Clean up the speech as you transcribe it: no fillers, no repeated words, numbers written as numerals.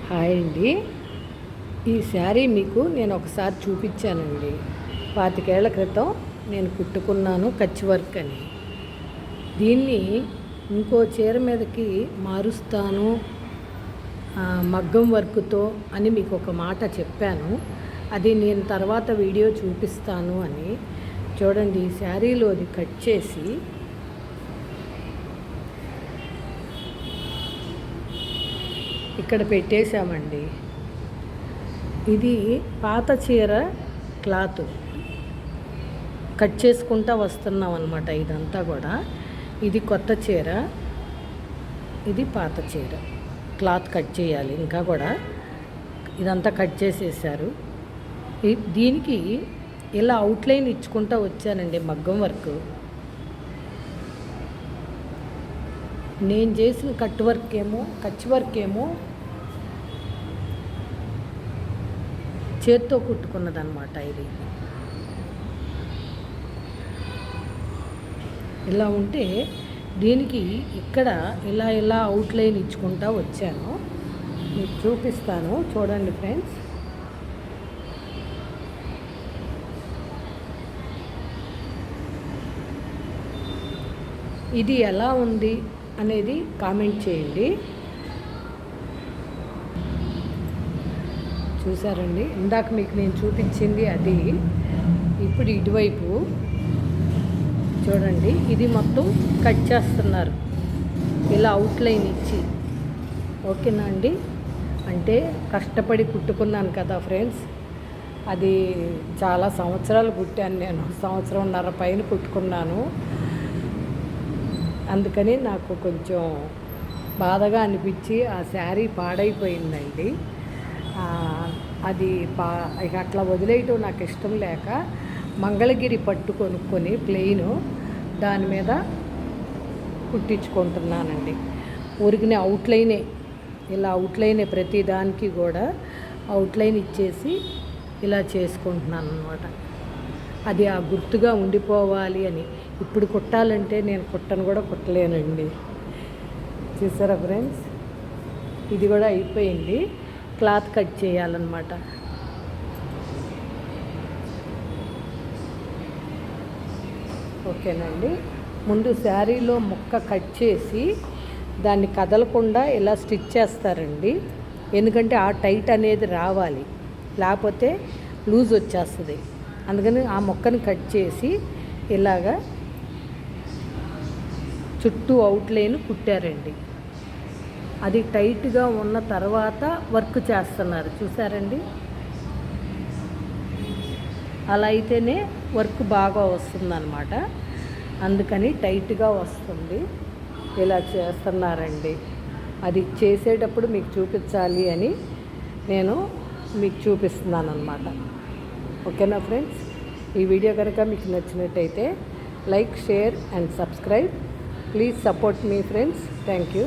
Hi అండి. ఈ శారీ మీకు నేను ఒకసారి చూపించానండి. 25 ఏళ్ల క్రితం నేను కుట్టుకున్నాను కచ్ వర్క్ అని. దీన్ని ఇంకో చీర మీదకి మారుస్తాను మగ్గం వర్క్తో అని మీకు ఒక మాట చెప్పాను. అది నేను తర్వాత వీడియో చూపిస్తాను అని. చూడండి, ఈ శారీలోది కట్ చేసి ఇక్కడ పెట్టేశామండి. ఇది పాత చీర క్లాత్ కట్ చేసుకుంటా వస్తున్నాం అన్నమాట. ఇదంతా కూడా ఇది కొత్త చీర, ఇది పాత చీర. క్లాత్ కట్ చేయాలి. ఇంకా కూడా ఇదంతా కట్ చేసేసారు. దీనికి ఇలా అవుట్లైన్ ఇచ్చుకుంటూ వచ్చానండి. మగ్గం వర్క్ నేను చేసిన కచ్ వర్క్ ఏమో చేత్తో కుట్టుకున్నదన్నమాట. ఇది ఇలా ఉంటే దీనికి ఇక్కడ ఇలా అవుట్లైన్ ఇచ్చుకుంటా వచ్చాను. మీకు చూపిస్తాను, చూడండి ఫ్రెండ్స్. ఇది ఎలా ఉంది అనేది కామెంట్ చేయండి. చూసారండి, ఇందాక మీకు నేను చూపించింది అది. ఇప్పుడు ఇటువైపు చూడండి, ఇది మొత్తం కట్ చేస్తున్నారు ఇలా అవుట్లైన్ ఇచ్చి. ఓకేనా అండి? అంటే కష్టపడి కుట్టుకున్నాను కదా ఫ్రెండ్స్. అది చాలా సంవత్సరాలు కుట్టాను నేను. 1.5 సంవత్సరం పైన కుట్టుకున్నాను. అందుకని నాకు కొంచెం బాధగా అనిపించి ఆ శారీ పాడైపోయిందండి. అది ఇక అట్లా వదిలేయటం నాకు ఇష్టం లేక మంగళగిరి పట్టు కొనుక్కొని ప్లెయిన్ దాని మీద కుట్టించుకుంటున్నానండి. ఊరికినే అవుట్లైనే, ఇలా అవుట్లైనే ప్రతి దానికి కూడా అవుట్లైన్ ఇచ్చేసి ఇలా చేసుకుంటున్నాను అన్నమాట. అది ఆ గుర్తుగా ఉండిపోవాలి అని. ఇప్పుడు కుట్టాలంటే నేను కుట్టలేనండి. చూసారా ఫ్రెండ్స్, ఇది కూడా అయిపోయింది. క్లాత్ కట్ చేయాలన్నమాట. ఓకేనండి. ముందు శారీలో ముక్క కట్ చేసి దాన్ని కదలకుండా ఇలా స్టిచ్ చేస్తారండి. ఎందుకంటే ఆ టైట్ అనేది రావాలి, లేకపోతే లూజ్ వచ్చేస్తుంది. అందుకని ఆ ముక్కని కట్ చేసి ఇలాగా చుట్టూ అవుట్లైన్ కుట్టారండి. అది టైట్గా ఉన్న తర్వాత వర్క్ చేస్తున్నారు. చూసారండి, అలా అయితేనే వర్క్ బాగా వస్తుందన్నమాట. అందుకని టైట్గా వస్తుంది. ఇలా చేస్తున్నారండి. అది చేసేటప్పుడు మీకు చూపించాలి అని నేను మీకు చూపిస్తున్నాను అన్నమాట. ఓకేనా ఫ్రెండ్స్? ఈ వీడియో కనుక మీకు నచ్చినట్టయితే like, share and subscribe. Please support me friends. Thank you.